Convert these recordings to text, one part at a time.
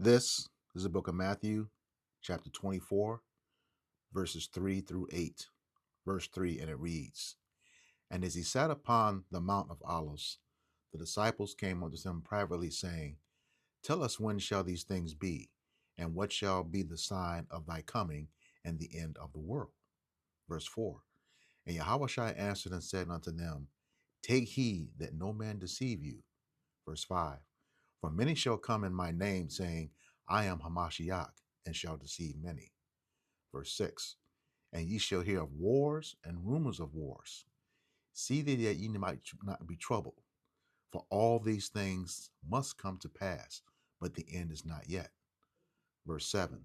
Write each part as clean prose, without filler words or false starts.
This is the book of Matthew, chapter 24, verses 3 through 8. Verse 3, and it reads, And as he sat upon the Mount of Olives, the disciples came unto him privately, saying, Tell us, when shall these things be? And what shall be the sign of thy coming and the end of the world? Verse 4, And Yahushua answered and said unto them, Take heed that no man deceive you. Verse 5, For many shall come in my name, saying, I am Hamashiach, and shall deceive many. Verse 6, And ye shall hear of wars and rumors of wars. See that ye might not be troubled, for all these things must come to pass, but the end is not yet. Verse 7,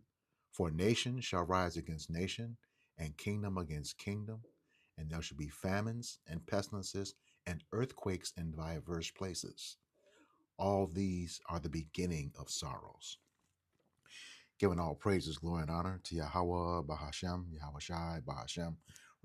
For nation shall rise against nation, and kingdom against kingdom, and there shall be famines and pestilences and earthquakes in diverse places. All these are the beginning of sorrows. Giving all praises, glory, and honor to Yahweh, Bahashem, Yahweh Shai, Bahashem,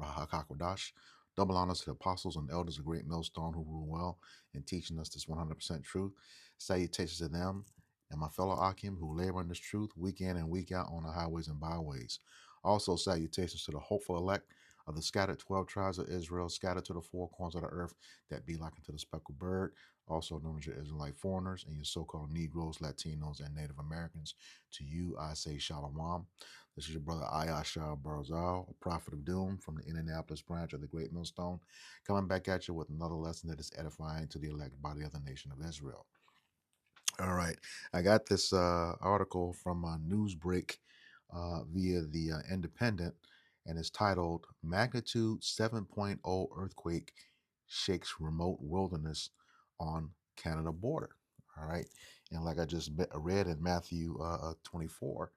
Rahakakodash. Double honors to the apostles and elders of Great Millstone who rule well in teaching us this 100% truth. Salutations to them and my fellow Akim who labor in this truth week in and week out on the highways and byways. Also, salutations to the hopeful elect of the scattered 12 tribes of Israel, scattered to the four corners of the earth, that be like unto the speckled bird, also known as your Israelite foreigners and your so-called Negroes, Latinos, and Native Americans. To you, I say Shalom. This is your brother Ayashar Barzal, a prophet of doom from the Indianapolis branch of the Great Millstone, coming back at you with another lesson that is edifying to the elect body of the nation of Israel. All right, I got this article from Newsbreak via the Independent, and it's titled Magnitude 7.0 Earthquake Shakes Remote Wilderness on Canada Border. All right, and like I just read in Matthew 24,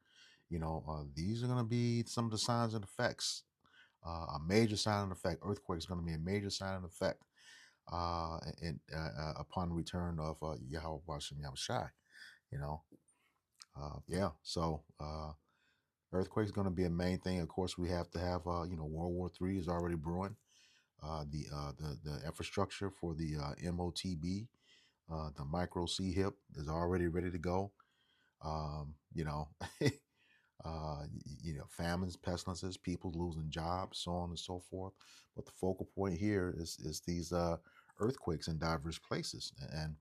these are going to be some of the signs and effects. A major sign and effect. Earthquake is going to be a major sign and effect upon the return of Yahweh Hashem Yahushai. You know, So earthquake is going to be a main thing. Of course, we have to have World War III is already brewing. The infrastructure for the MOTB, the micro C-HIP, is already ready to go. Um, you know, famines, pestilences, people losing jobs, so on and so forth. But the focal point here is these earthquakes in diverse places. And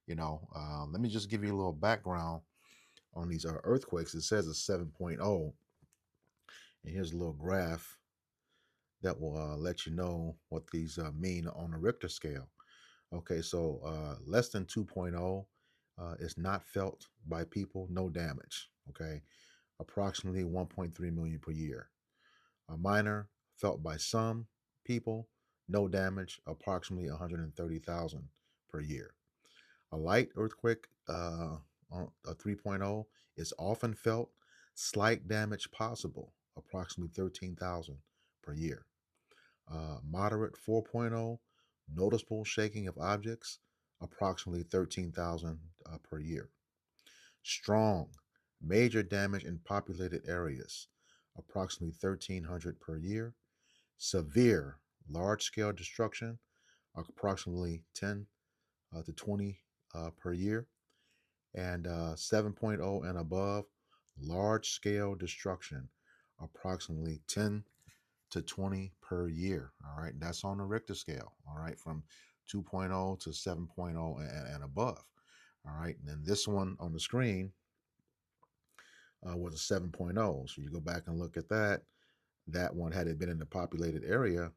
let me just give you a little background on these earthquakes. It says it's 7.0, and here's a little graph that will let you know what these mean on a Richter scale. Okay, so less than 2.0 is not felt by people, no damage. Okay, approximately 1.3 million per year. A minor, felt by some people, no damage, approximately 130,000 per year. A light earthquake, on a 3.0, is often felt, slight damage possible, approximately 13,000 per year. Moderate 4.0, noticeable shaking of objects, approximately 13,000 per year. Strong, major damage in populated areas, approximately 1,300 per year. Severe, large scale destruction, approximately 10 to 20 per year. And 7.0 and above, large scale destruction, approximately 10 to 20 per year. All right, that's on the Richter scale. All right, from 2.0 to 7.0 and above. All right, and then this one on the screen was a 7.0. So you go back and look at that. That one, had it been in the populated area,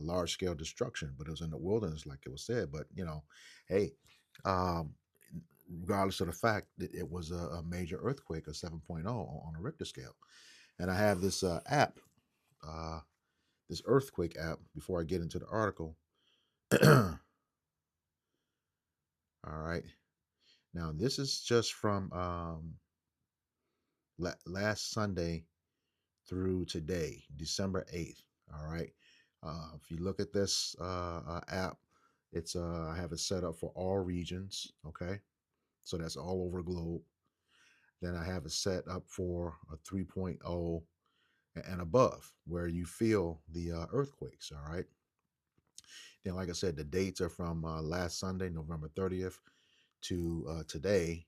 large scale destruction, but it was in the wilderness, like it was said. But hey, um, regardless of the fact that it was a major earthquake, a 7.0 on a Richter scale. And I have this app, uh, this earthquake app, before I get into the article. All right. Now, this is just from last Sunday through today, December 8th. All right. If you look at this app, it's I have it set up for all regions. Okay. So that's all over the globe. Then I have it set up for a 3.0 and above, where you feel the earthquakes. All right. Then, like I said, the dates are from last Sunday, November 30th, to today,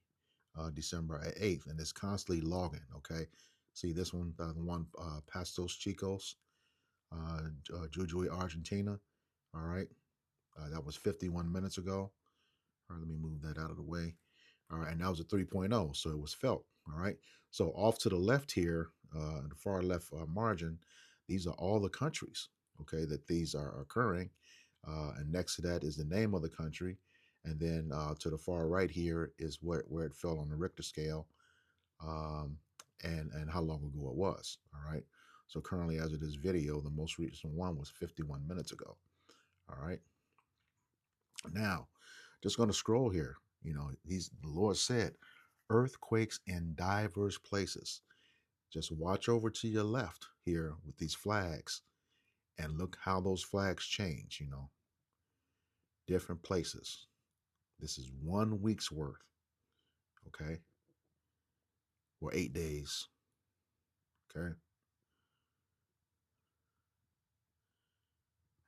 December 8th, and it's constantly logging. Okay, see this one, the one Pastos Chicos, Jujuy, Argentina. All right, that was 51 minutes ago. All right, let me move that out of the way. All right, and that was a 3.0, so it was felt. All right, so off to the left here, the far left margin, these are all the countries, okay, that these are occurring. And next to that is the name of the country. And then to the far right here is where it fell on the Richter scale, um, and how long ago it was. All right, so currently, as of this video, the most recent one was 51 minutes ago. All right, now just going to scroll here. You know, the Lord said, earthquakes in diverse places. Just watch over to your left here with these flags and look how those flags change, you know, different places. This is 1 week's worth, okay, or 8 days, okay.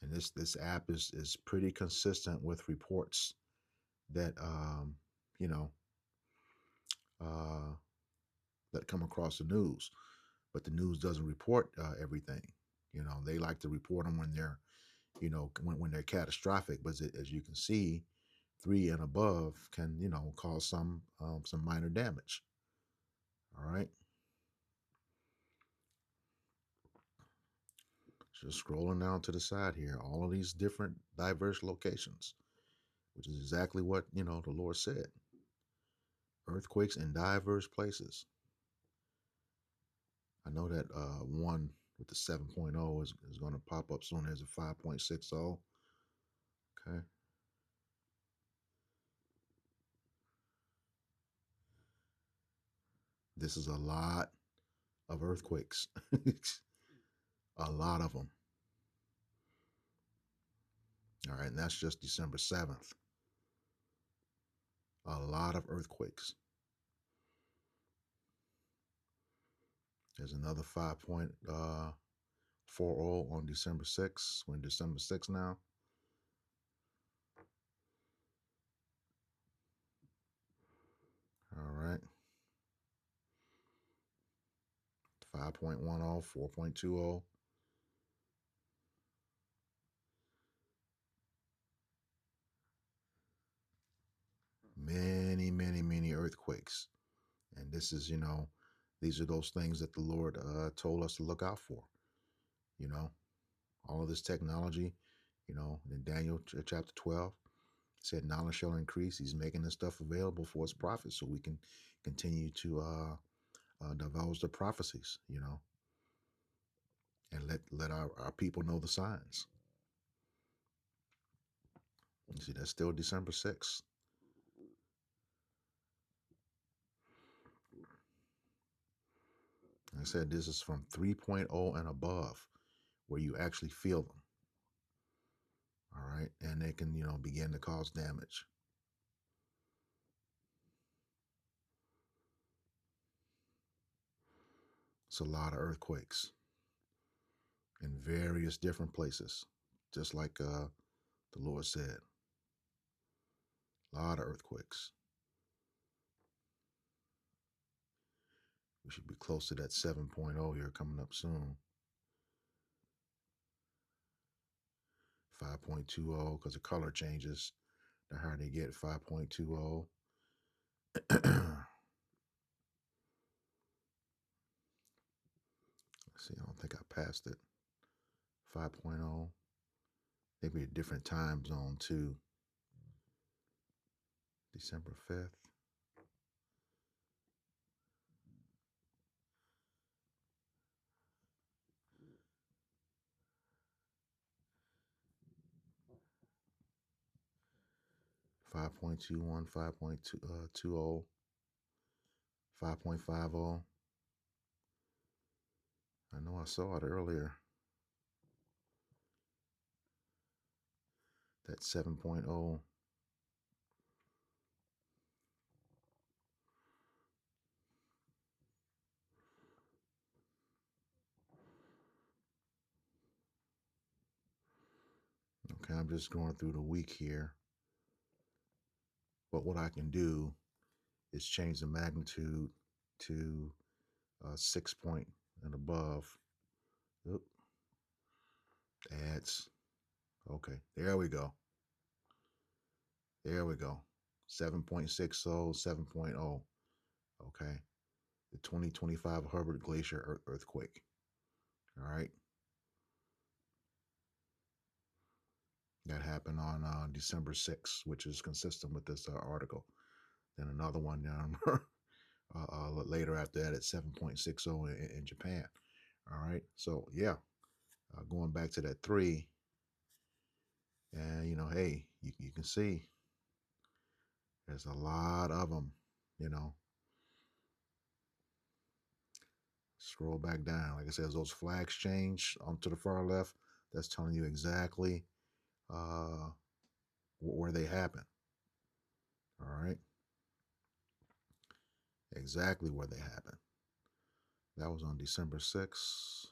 And this app is pretty consistent with reports that you know uh, that come across the news, but the news doesn't report everything. You know, they like to report them when they're, you know, when they're catastrophic. But as you can see, 3 and above can, you know, cause some minor damage. All right. Just scrolling down to the side here, all of these different diverse locations, which is exactly what, you know, the Lord said. Earthquakes in diverse places. I know that one with the 7.0 is going to pop up soon. There's a 5.60. Okay. This is a lot of earthquakes. A lot of them. All right. And that's just December 7th. A lot of earthquakes. There's another 5.40 on December 6th. We're in December 6th now. All right. 5.10, 4.20. Many, many, many earthquakes. And this is, you know, these are those things that the Lord told us to look out for. You know, all of this technology, you know, in Daniel chapter 12, said knowledge shall increase. He's making this stuff available for his prophets so we can continue to divulge the prophecies, you know, and let our people know the signs. You see, that's still December 6th. Like I said, this is from 3.0 and above, where you actually feel them. All right. And they can, you know, begin to cause damage. It's a lot of earthquakes in various different places, just like the Lord said. A lot of earthquakes. We should be close to that 7.0 here coming up soon. 5.20, because the color changes the higher they get. 5.20. Let's see, I don't think I passed it. 5.0. Maybe a different time zone too. December 5th. 5.21, 5.20, 5.50. I know I saw it earlier. That 7.0. Okay, I'm just going through the week here. But what I can do It's changed the magnitude to 6 point and above. Oop, adds. Okay, there we go. There we go. 7.60, 7.0. Okay. The 2025 Hubbard Glacier earthquake. All right. That happened on December 6th, which is consistent with this article. Then another one later after that at 7.60 in Japan. All right. So, yeah, going back to that three, and, hey, you can see there's a lot of them, you know. Scroll back down. Like I said, those flags change onto the far left. That's telling you exactly uh, where they happen. All right. Exactly where they happen. That was on December 6th.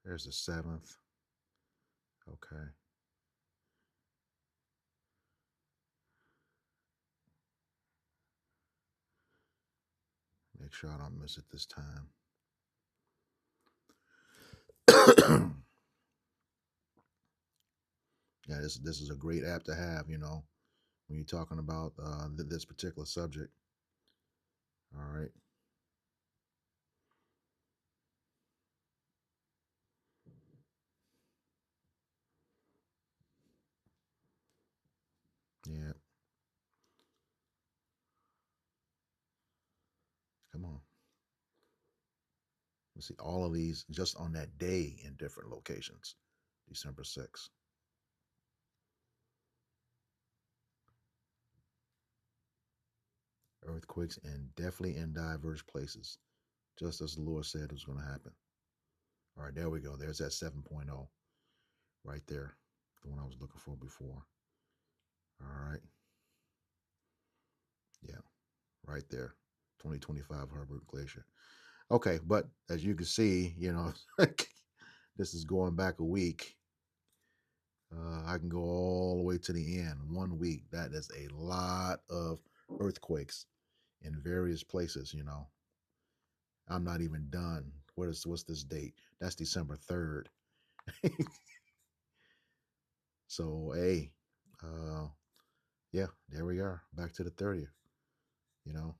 There's the 7th. Okay. Make sure I don't miss it this time. Yeah, this is a great app to have, when you're talking about this particular subject. All right. Yeah. Come on. Let's see all of these just on that day in different locations. December 6th. Earthquakes and definitely in diverse places, just as the Lord said it was going to happen. All right, there we go. There's that 7.0 right there, the one I was looking for before. All right. Yeah, right there. 2025 Hubbard Glacier. Okay, but as you can see, this is going back a week. I can go all the way to the end. 1 week. That is a lot of earthquakes in various places. I'm not even done. What's this date? That's December 3rd. So hey, uh, yeah, there we are. Back to the 30th. You know,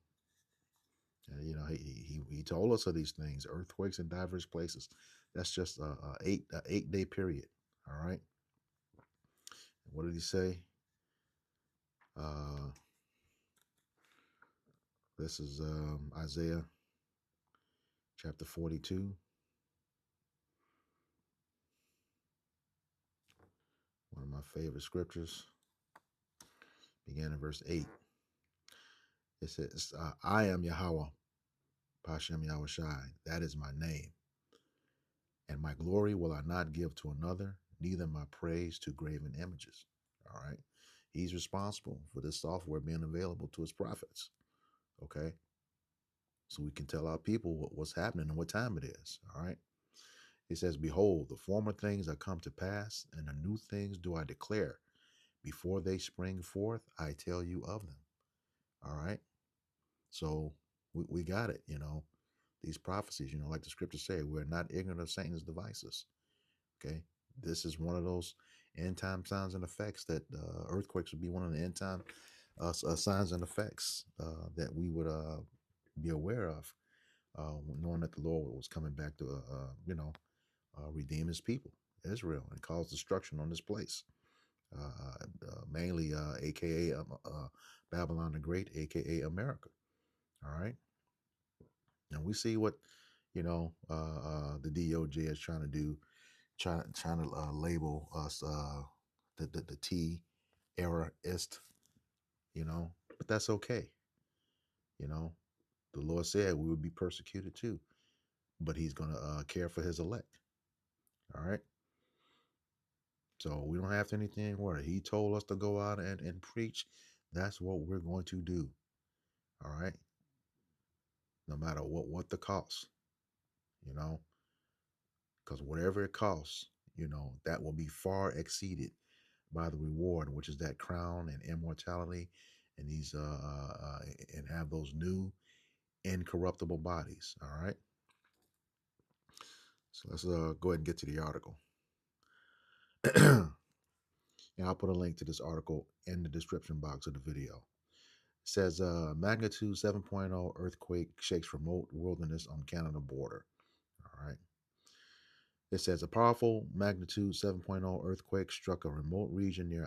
he told us of these things, earthquakes in diverse places. That's just a 8 day period. All right. What did he say? Uh, this is Isaiah chapter 42. One of my favorite scriptures. Began in verse 8. It says, I am Yahweh, Pashem Yahushai. That is my name. And my glory will I not give to another, neither my praise to graven images. All right. He's responsible for this software being available to his prophets. Okay. So we can tell our people what's happening and what time it is. All right. He says, behold, the former things are come to pass, and the new things do I declare. Before they spring forth, I tell you of them. All right. So we got it, these prophecies, like the scriptures say, we're not ignorant of Satan's devices. Okay. This is one of those end time signs and effects that earthquakes would be one of the end time signs and effects that we would be aware of, knowing that the Lord was coming back to, redeem his people, Israel, and cause destruction on this place. Mainly, aka Babylon the Great, aka America. All right. And we see what, the DOJ is trying to do, trying to label us the T era-ist, but that's okay. You know, the Lord said we would be persecuted too, but He's going to care for His elect. All right. So we don't have to anything worry. He told us to go out and preach. That's what we're going to do. All right. No matter what the cost, you know, because whatever it costs, that will be far exceeded by the reward, which is that crown and immortality and these and have those new incorruptible bodies. All right. So let's go ahead and get to the article. And I'll put a link to this article in the description box of the video. It says magnitude 7.0 earthquake shakes remote wilderness on Canada border. All right. It says a powerful magnitude 7.0 earthquake struck a remote region near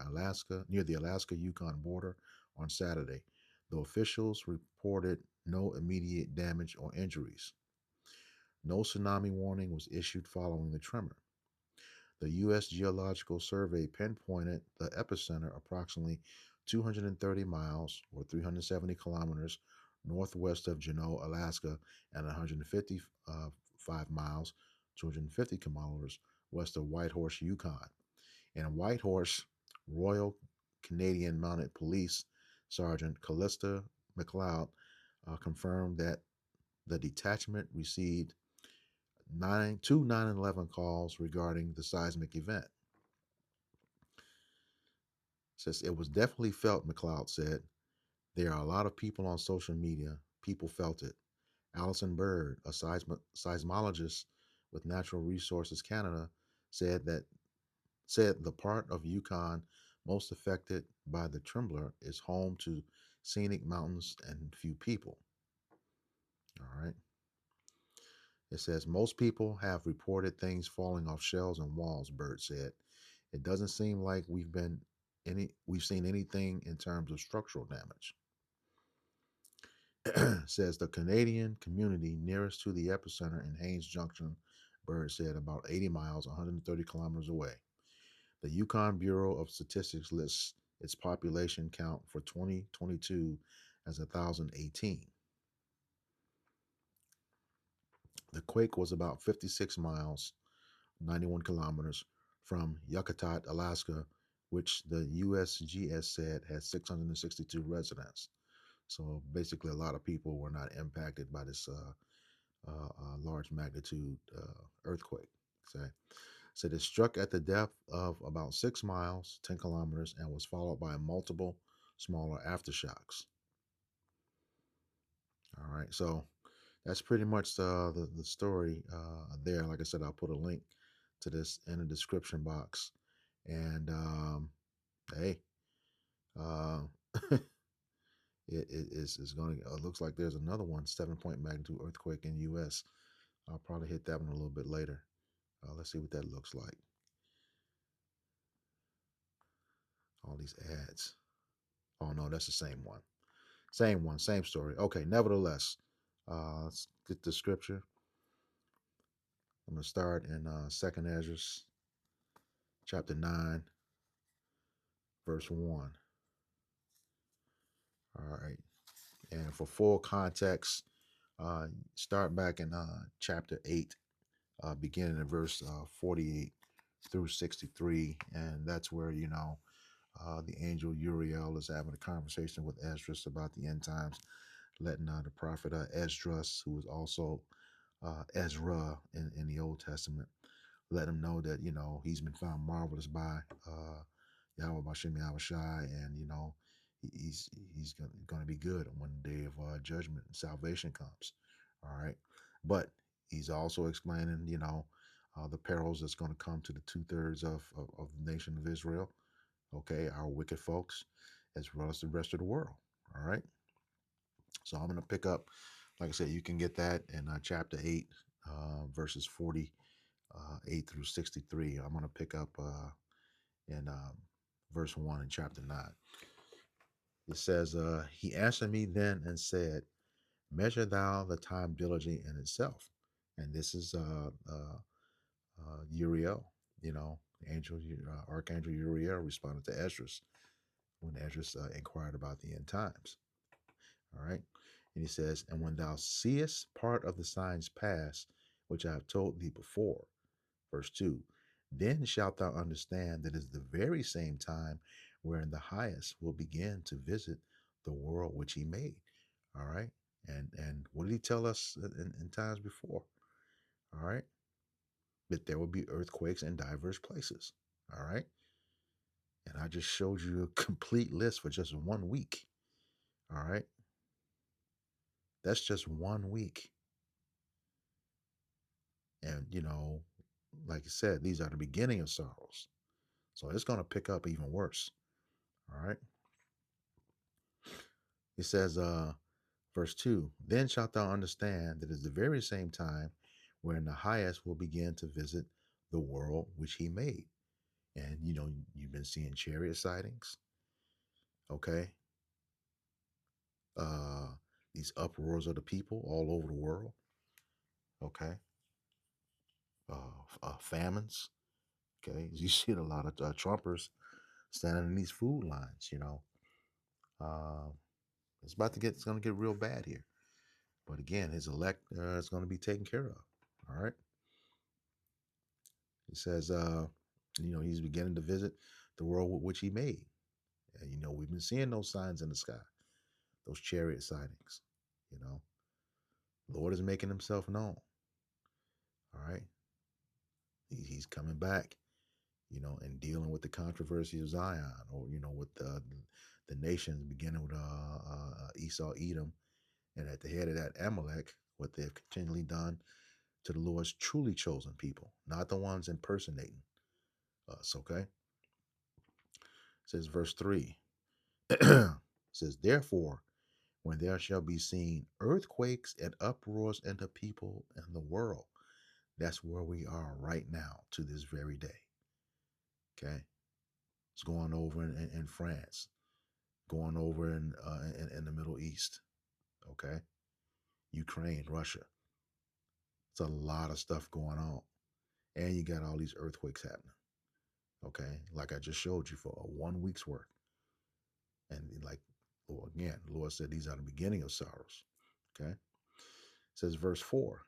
the Alaska Yukon border on Saturday, though officials reported no immediate damage or injuries. No tsunami warning was issued following the tremor. The U.S. Geological Survey pinpointed the epicenter approximately 230 miles or 370 kilometers northwest of Juneau, Alaska, and 155 miles, 250 kilometers west of Whitehorse, Yukon. In Whitehorse, Royal Canadian Mounted Police Sergeant Callista McLeod confirmed that the detachment received two 911 calls regarding the seismic event. Says it was definitely felt, McLeod said. There are a lot of people on social media. People felt it. Allison Bird, a seismologist with Natural Resources Canada, said the part of Yukon most affected by the trembler is home to scenic mountains and few people. All right. It says most people have reported things falling off shelves and walls, Bird said. It doesn't seem like we've seen anything in terms of structural damage. Says the Canadian community nearest to the epicenter in Haines Junction, Bird said, about 80 miles, 130 kilometers away. The Yukon Bureau of Statistics lists its population count for 2022 as 1,018. The quake was about 56 miles, 91 kilometers from Yakutat, Alaska, which the USGS said has 662 residents. So basically, a lot of people were not impacted by this large magnitude earthquake. Okay. So it struck at the depth of about 6 miles, 10 kilometers, and was followed by multiple smaller aftershocks. All right. So that's pretty much the story there. Like I said, I'll put a link to this in the description box. And hey, uh, it's going to, looks like there's another one, 7-point magnitude earthquake in the U.S. I'll probably hit that one a little bit later. Let's see what that looks like. All these ads. Oh, no, that's the same one. Same one, same story. Okay, nevertheless, let's get the scripture. I'm going to start in 2nd Ezra, chapter 9, verse 1. All right. And for full context, start back in chapter 8, beginning in verse 48 through 63. And that's where, the angel Uriel is having a conversation with Esdras about the end times, letting the prophet Esdras, who is also Ezra in the Old Testament, let him know that, he's been found marvelous by Yahweh Bashem Yahweh Shai, and, he's going to be good when the day of judgment and salvation comes. All right. But he's also explaining, the perils that's going to come to the 2/3 of the nation of Israel. Okay. Our wicked folks, as well as the rest of the world. All right. So I'm going to pick up, like I said, you can get that in chapter 8, verses 48 through 63. I'm going to pick up in verse 1 in chapter 9. It says, he answered me then and said, measure thou the time diligently in itself. And this is Uriel, Archangel Uriel responded to Esdras when Esdras inquired about the end times. All right. And he says, and when thou seest part of the signs pass, which I have told thee before, verse 2, then shalt thou understand that it is the very same time wherein the highest will begin to visit the world which he made. All right. And what did he tell us in times before? All right. That there will be earthquakes in diverse places. All right. And I just showed you a complete list for just 1 week. All right. That's just 1 week. And, like I said, these are the beginning of sorrows. So it's going to pick up even worse. All right. It says, verse 2, then shalt thou understand that it is the very same time wherein the highest will begin to visit the world which he made. And, you've been seeing chariot sightings. Okay. Uh, these uproars of the people all over the world. Okay. Famines. Okay. You see a lot of Trumpers standing in these food lines. Uh, it's going to get real bad here. But again, his elect is going to be taken care of. All right. He says, he's beginning to visit the world which he made. And, we've been seeing those signs in the sky, those chariot sightings. You know, Lord is making himself known. All right. He's coming back, and dealing with the controversy of Zion, or, with the nations beginning with Esau, Edom, and at the head of that Amalek, what they've continually done to the Lord's truly chosen people, not the ones impersonating us. Okay. It says verse 3. Says, therefore, when there shall be seen earthquakes and uproars in the people and the world. That's where we are right now to this very day. Okay. It's going over in France, going over in the Middle East. Okay. Ukraine, Russia. It's a lot of stuff going on. And you got all these earthquakes happening. Okay. Like I just showed you for a 1 week's work. And like, again, the Lord said these are the beginning of sorrows. Okay. It says verse 4.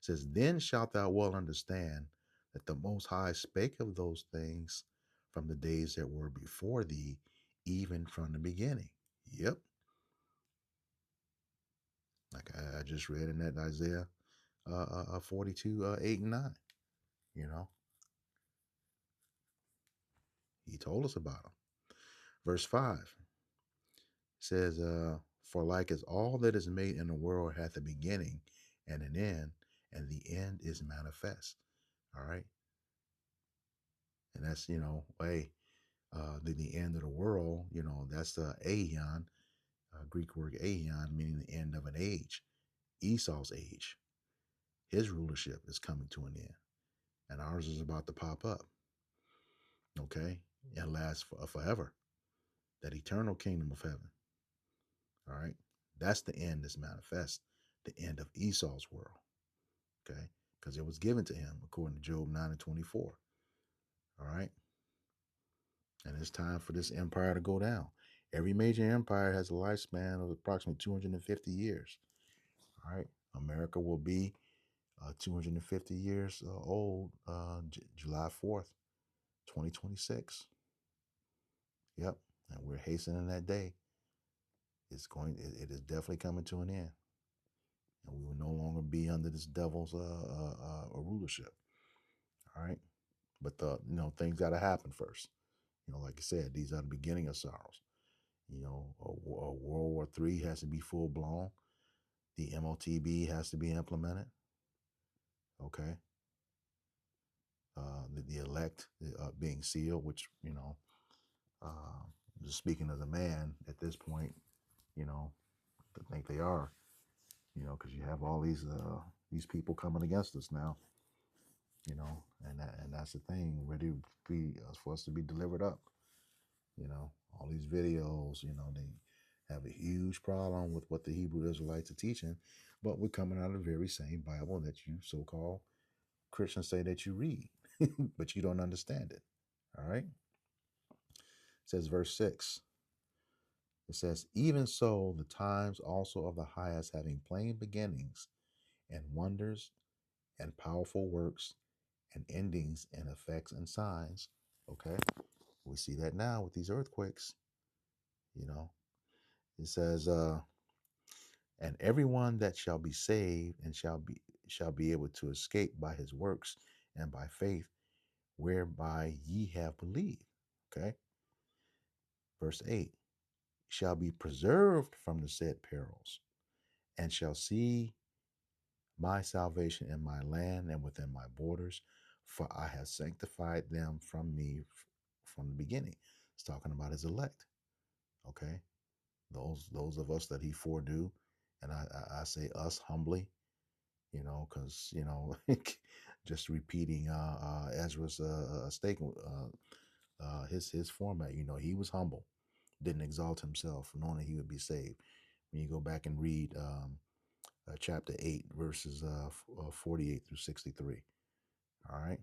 It says, then shalt thou well understand that the Most High spake of those things from the days that were before thee, even from the beginning. Yep. Like I just read in that Isaiah 42, 8 and 9. He told us about them. Verse 5 says, for like as all that is made in the world hath a beginning and an end, and the end is manifest. All right. And that's, hey, the end of the world, that's the aeon, Greek word aeon, meaning the end of an age, Esau's age. His rulership is coming to an end, and ours is about to pop up. Okay. And last forever. That eternal kingdom of heaven. All right. That's the end that's manifest, the end of Esau's world. Okay. Because it was given to him according to Job 9 and 24. All right. And it's time for this empire to go down. Every major empire has a lifespan of approximately 250 years. All right. America will be 250 years old July 4th, 2026. Yep. And we're hastening that day. It is definitely coming to an end. And we will no longer be under this devil's rulership. All right. But things got to happen first. Like I said, these are the beginning of sorrows. World War III has to be full blown. The MOTB has to be implemented. Okay. The elect being sealed, which, just speaking as a man at this point, I think they are, because you have all these people coming against us now, and that's the thing, ready for us to be delivered up. All these videos, they have a huge problem with what the Hebrew Israelites are teaching, but we're coming out of the very same Bible that you so-called Christians say that you read, but you don't understand it. All right. It says verse 6. It says, even so, the times also of the highest having plain beginnings and wonders and powerful works and endings and effects and signs. Okay. We see that now with these earthquakes. It says, and everyone that shall be saved and shall be able to escape by his works and by faith, whereby ye have believed. Okay. Verse 8. shall be preserved from the said perils, and shall see my salvation in my land and within my borders, for I have sanctified them from me from the beginning. It's talking about his elect. Okay, those of us that he foreknew, and I say us humbly, because just repeating Ezra's statement, his format. He was humble, didn't exalt himself, knowing that he would be saved. When you go back and read chapter 8, verses 48 through 63. All right.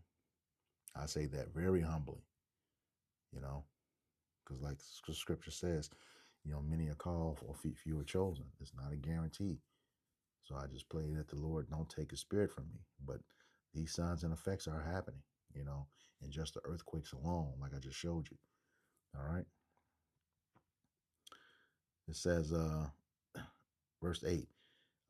I say that very humbly, you know, because like scripture says, many are called, or few are chosen. It's not a guarantee. So I just pray that the Lord don't take his spirit from me. But these signs and effects are happening, and just the earthquakes alone, like I just showed you. All right. It says, verse 8,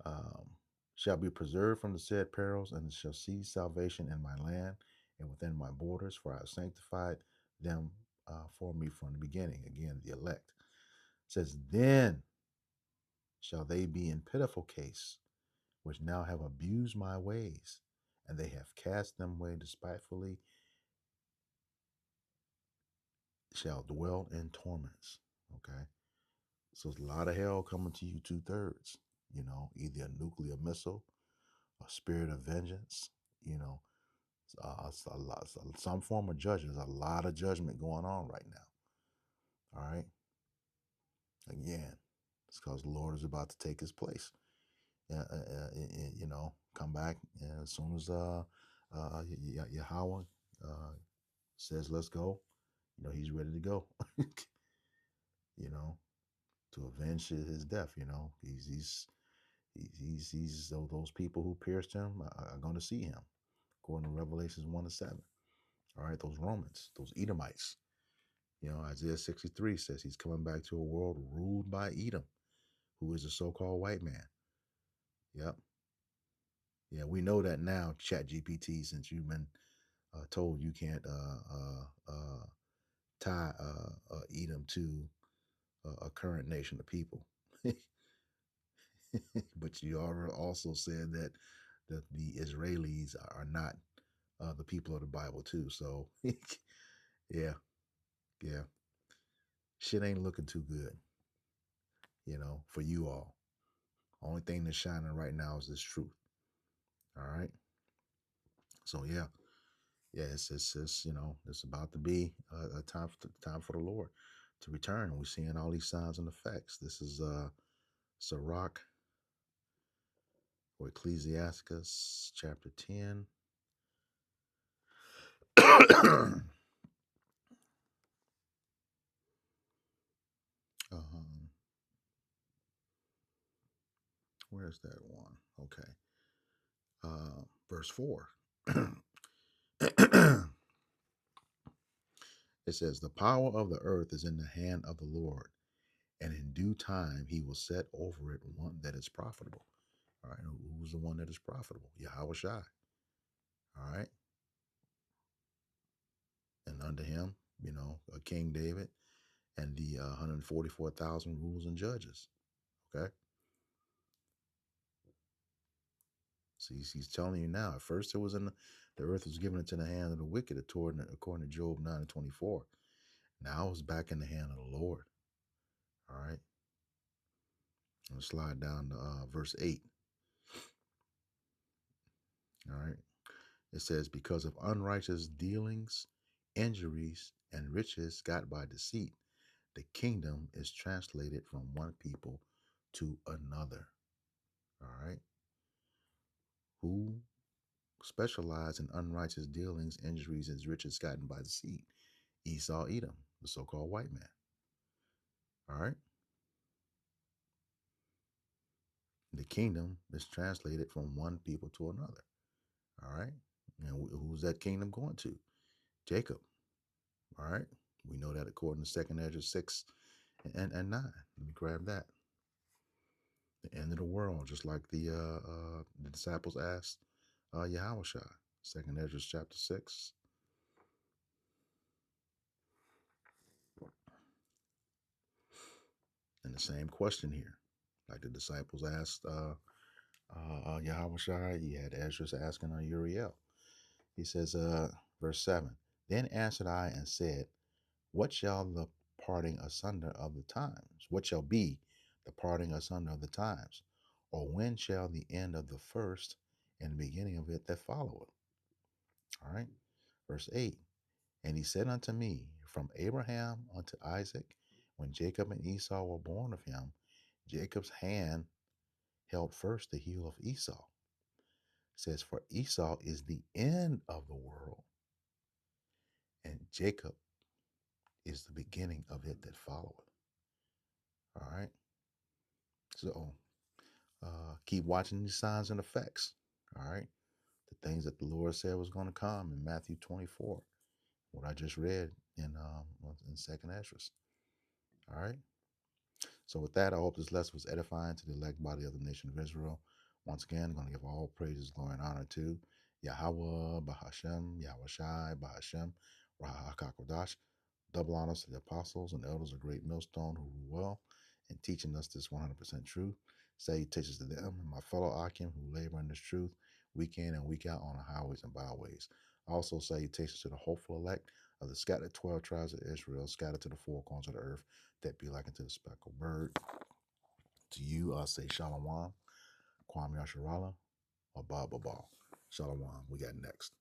um, shall be preserved from the said perils, and shall see salvation in my land and within my borders, for I have sanctified them for me from the beginning. Again, the elect. It says, then shall they be in pitiful case, which now have abused my ways, and they have cast them away despitefully, shall dwell in torments. Okay. So there's a lot of hell coming to you 2/3, either a nuclear missile, a spirit of vengeance, some form of judgment. There's a lot of judgment going on right now. All right. Again, it's because the Lord is about to take his place. Come back as soon as Yahweh says, let's go. He's ready to go. you know, to avenge his death. He's those people who pierced him are going to see him, according to Revelations 1-7. All right, those Romans, those Edomites. Isaiah 63 says he's coming back to a world ruled by Edom, who is a so-called white man. Yep. Yeah, we know that now, Chat GPT, since you've been told you can't tie Edom to a current nation of people. But you also said that the Israelis are not the people of the Bible too. So yeah, yeah, shit ain't looking too good, for you all. Only thing that's shining right now is this truth. All right. So yeah, it's about to be a time for the Lord to return. We're seeing all these signs and effects. This is Sirach, or Ecclesiasticus chapter 10. Where's that one? Okay. Verse 4. It says, the power of the earth is in the hand of the Lord, and in due time he will set over it one that is profitable. All right. Who's the one that is profitable? Yahweh Shai. All right. And under him, King David and the 144,000 rulers and judges. Okay. So he's telling you now. At first, it was the earth was given into the hand of the wicked, according to Job 9:24. Now it's back in the hand of the Lord. All right. I'm going to slide down to verse 8. All right. It says, because of unrighteous dealings, injuries, and riches got by deceit, the kingdom is translated from one people to another. All right. Who specialize in unrighteous dealings, injuries, and riches gotten by deceit? Esau, Edom, the so-called white man. All right. The kingdom is translated from one people to another. All right. And who's that kingdom going to? Jacob. All right. We know that according to 2nd Ezra 6 and 9. Let me grab that. The end of the world, just like the disciples asked Yahweh Shai. 2nd Ezra chapter 6. And the same question here, like the disciples asked Yahweh Shai, you had Ezra asking Uriel. He says, verse 7, then answered I and said, what shall the parting asunder of the times? What shall be the parting asunder of the times? Or when shall the end of the first and the beginning of it that followeth? All right. Verse 8, and he said unto me, from Abraham unto Isaac, when Jacob and Esau were born of him, Jacob's hand held first the heel of Esau. It says, for Esau is the end of the world, and Jacob is the beginning of it that followeth. All right. So keep watching these signs and effects. All right. The things that the Lord said was going to come in Matthew 24, what I just read in Second Ezra. All right. So with that, I hope this lesson was edifying to the elect body of the nation of Israel. Once again, I'm going to give all praises, glory, and honor to Yahweh, Bahashem, Yahweh Shai, Bahashem, Rahakakodash. Double honors to the apostles and elders of Great Millstone who rule well in teaching us this 100% truth. Salutations to them and my fellow Akim who labor in this truth week in and week out on the highways and byways. Also, salutations to the hopeful elect of the scattered 12 tribes of Israel, scattered to the four corners of the earth, that be like unto the speckled bird. To you, I say Shalom, Kwame Yasharala, or Baba Ball. Shalom, we got next.